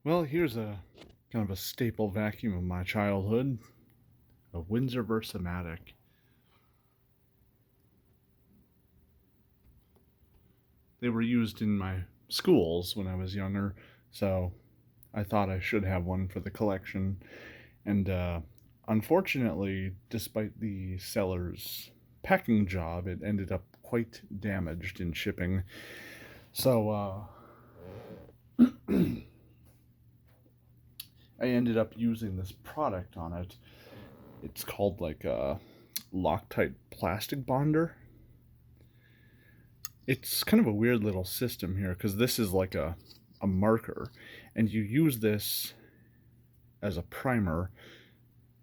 Well, here's a kind of a staple vacuum of my childhood, a Windsor Versamatic. They were used in my schools when I was younger, so I thought I should have one for the collection. And unfortunately, despite the seller's packing job, it ended up quite damaged in shipping. So I ended up using this product on it. It's called like a Loctite plastic bonder. It's kind of a weird little system here because this is like a marker, and you use this as a primer,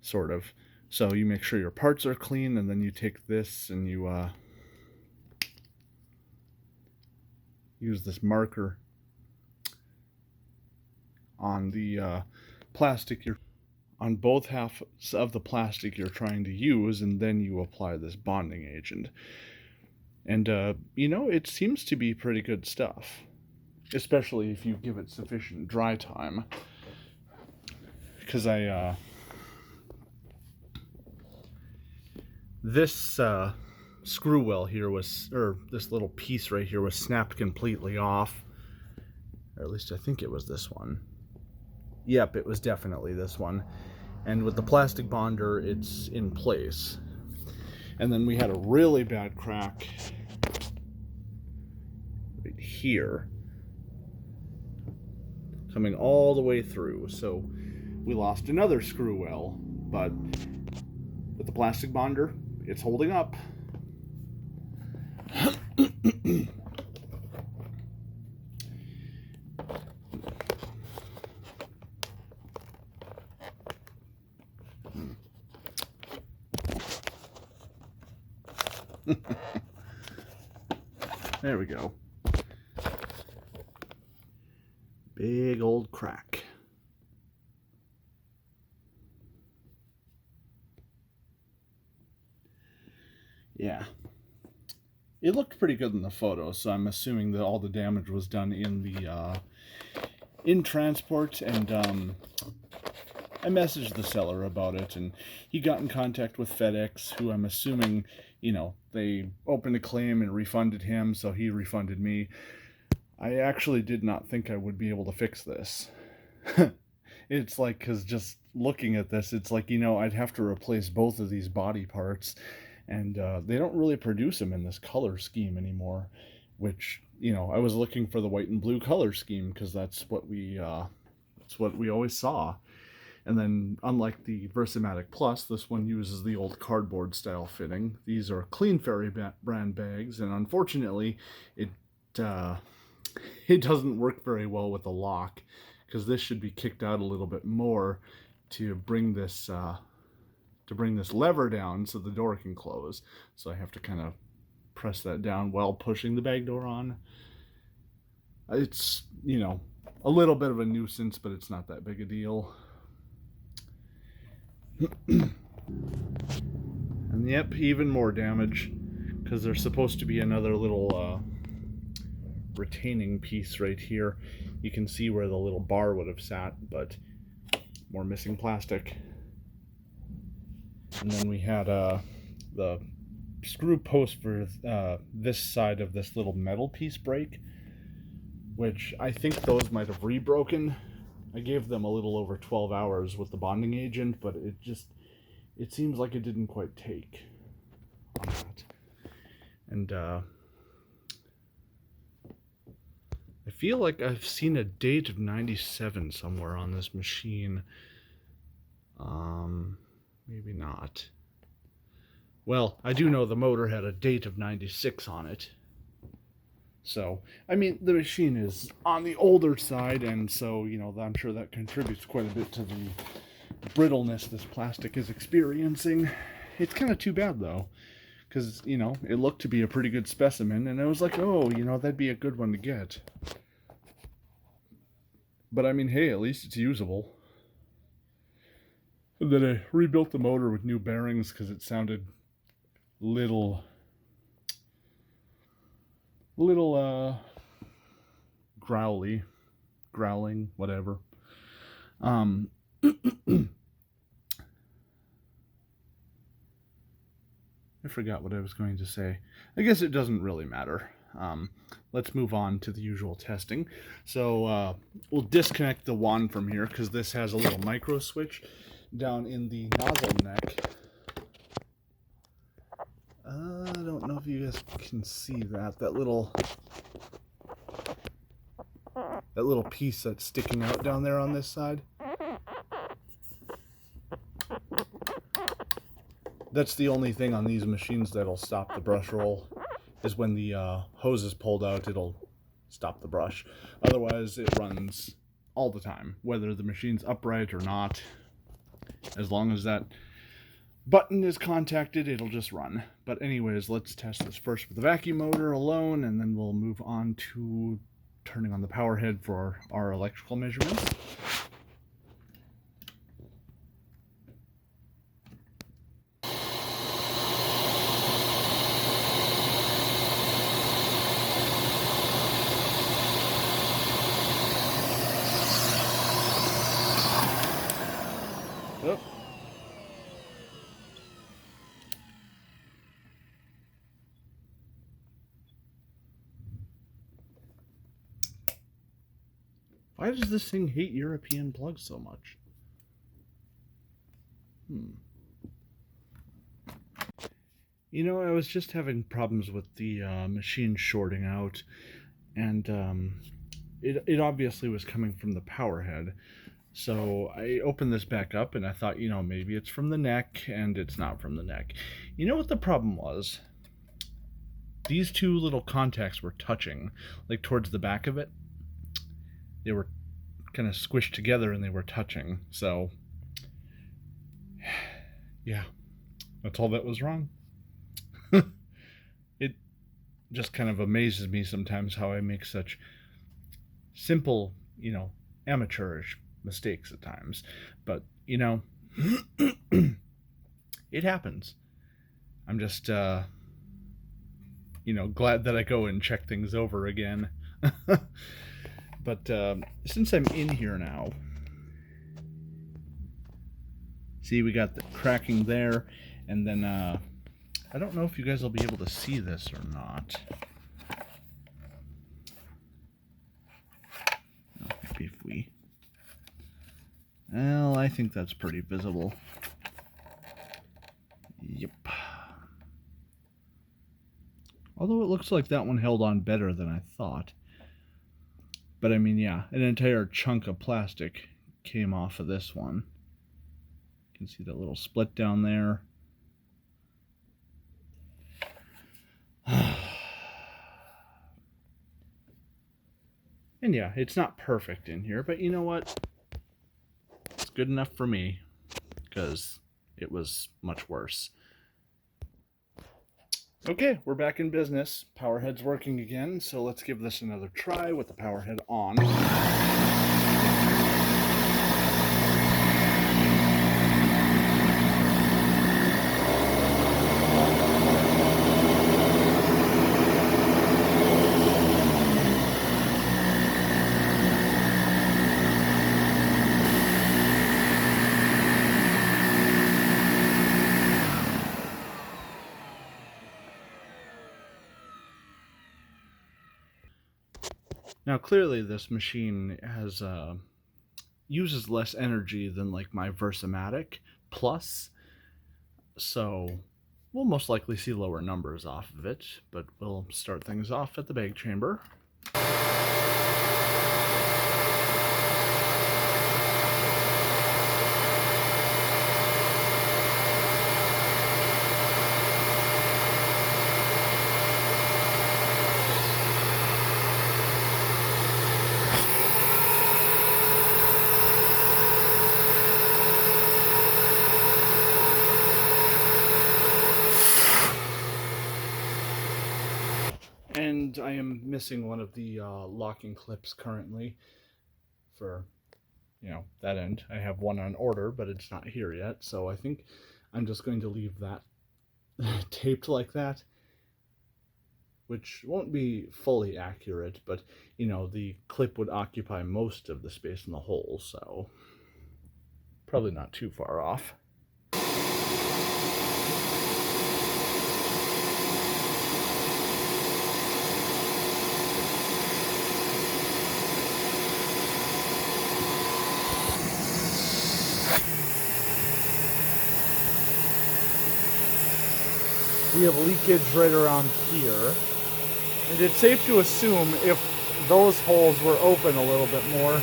sort of. So you make sure your parts are clean, and then you take this and you use this marker on the plastic you're on both halves of the plastic you're trying to use, and then you apply this bonding agent. And it seems to be pretty good stuff, especially if you give it sufficient dry time. Because this screw well here was, or this little piece right here was snapped completely off. Or at least I think it was this one. Yep, it was definitely this one. And with the plastic bonder, it's in place. And then we had a really bad crack right here, coming all the way through. So we lost another screw well, but with the plastic bonder, it's holding up. There we go. Big old crack. Yeah. It looked pretty good in the photo, so I'm assuming that all the damage was done in the in transport. And I messaged the seller about it, and he got in contact with FedEx, who I'm assuming, they opened a claim and refunded him, so he refunded me. I actually did not think I would be able to fix this. It's like, because just looking at this, it's like, I'd have to replace both of these body parts, and they don't really produce them in this color scheme anymore, which, I was looking for the white and blue color scheme because that's what we always saw. And then, unlike the Versamatic Plus, this one uses the old cardboard style fitting. These are Clean Fairy brand bags, and unfortunately, it uh, it doesn't work very well with the lock, because this should be kicked out a little bit more to bring this lever down so the door can close. So I have to kind of press that down while pushing the bag door on. It's, a little bit of a nuisance, but it's not that big a deal. And yep, even more damage, because there's supposed to be another little retaining piece right here. You can see where the little bar would have sat, but more missing plastic. And then we had the screw post for this side of this little metal piece break, which I think those might have rebroken. I gave them a little over 12 hours with the bonding agent, but it seems like it didn't quite take on that. And I feel like I've seen a date of 97 somewhere on this machine. Maybe not. Well, I do know the motor had a date of 96 on it. So, I mean, the machine is on the older side, and so, I'm sure that contributes quite a bit to the brittleness this plastic is experiencing. It's kind of too bad, though, because, it looked to be a pretty good specimen, and I was like, oh, that'd be a good one to get. But, I mean, hey, at least it's usable. And then I rebuilt the motor with new bearings because it sounded little growling, whatever. Um, I forgot what I was going to say. I guess it doesn't really matter. Let's move on to the usual testing. So we'll disconnect the wand from here because this has a little micro switch down in the nozzle neck. I don't know if you guys can see that little piece that's sticking out down there on this side. That's the only thing on these machines that'll stop the brush roll, is when the hose is pulled out, it'll stop the brush. Otherwise, it runs all the time, whether the machine's upright or not. As long as that button is contacted, it'll just run. But anyways, let's test this first with the vacuum motor alone, and then we'll move on to turning on the power head for our electrical measurements. Oh. Why does this thing hate European plugs so much? You know, I was just having problems with the machine shorting out, and it obviously was coming from the power head. So I opened this back up and I thought, you know, maybe it's from the neck, and it's not from the neck. You know what the problem was? These two little contacts were touching, like towards the back of it. They were kind of squished together and they were touching. So, yeah, that's all that was wrong. It just kind of amazes me sometimes how I make such simple, you know, amateurish mistakes at times. But, you know, it happens. I'm just, you know, glad that I go and check things over again. But since I'm in here now, see, we got the cracking there, and then I don't know if you guys will be able to see this or not. Maybe if we... Well, I think that's pretty visible. Yep. Although it looks like that one held on better than I thought. But I mean, yeah, an entire chunk of plastic came off of this one. You can see that little split down there. And yeah, it's not perfect in here, but you know what? It's good enough for me, because it was much worse. Okay, we're back in business. Power head's working again, so let's give this another try with the power head on. Now, clearly, this machine has uses less energy than like my Versamatic Plus, so we'll most likely see lower numbers off of it. But we'll start things off at the bag chamber. And I am missing one of the locking clips currently for, you know, that end. I have one on order, but it's not here yet, so I think I'm just going to leave that taped like that, which won't be fully accurate, but, you know, the clip would occupy most of the space in the hole, so... Probably not too far off. We have leakage right around here. And it's safe to assume if those holes were open a little bit more,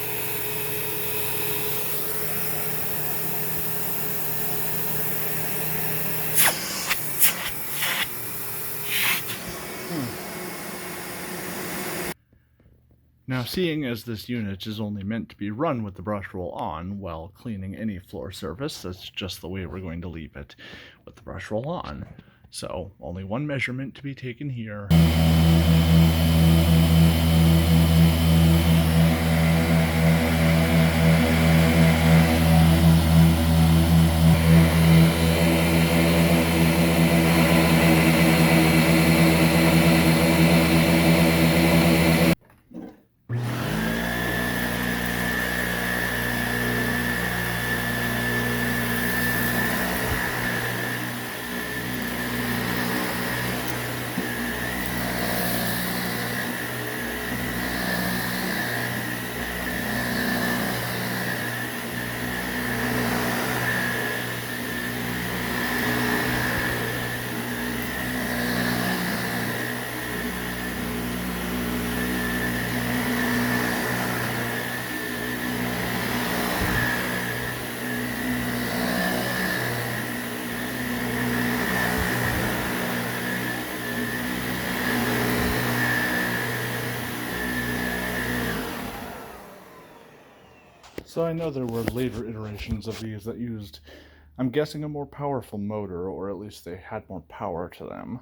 Now, seeing as this unit is only meant to be run with the brush roll on while cleaning any floor surface, that's just the way we're going to leave it, with the brush roll on. So, only one measurement to be taken here. So I know there were later iterations of these that used, I'm guessing, a more powerful motor, or at least they had more power to them.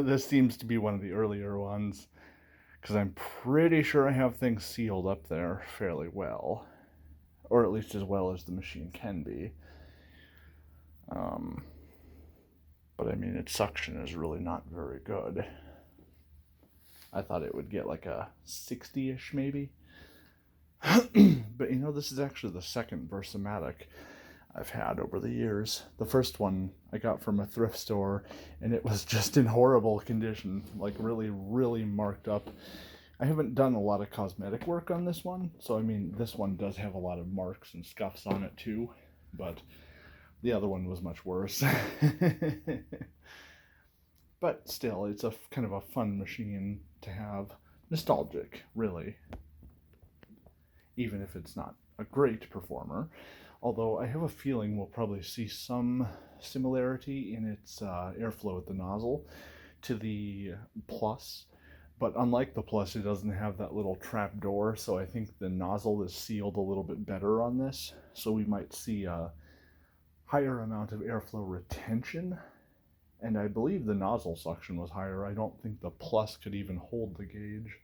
This seems to be one of the earlier ones, because I'm pretty sure I have things sealed up there fairly well, or at least as well as the machine can be. But I mean, its suction is really not very good. I thought it would get like a 60-ish maybe. But you know, this is actually the second Versamatic I've had over the years. The first one I got from a thrift store, and it was just in horrible condition, like really, really marked up. I haven't done a lot of cosmetic work on this one, so I mean, this one does have a lot of marks and scuffs on it too, but the other one was much worse. But still, it's a kind of a fun machine to have. Nostalgic, really. Even if it's not a great performer. Although I have a feeling we'll probably see some similarity in its airflow at the nozzle to the Plus. But unlike the Plus, it doesn't have that little trap door, so I think the nozzle is sealed a little bit better on this. So we might see a higher amount of airflow retention. And I believe the nozzle suction was higher. I don't think the Plus could even hold the gauge.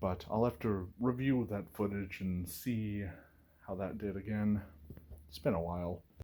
But I'll have to review that footage and see how that did again. It's been a while.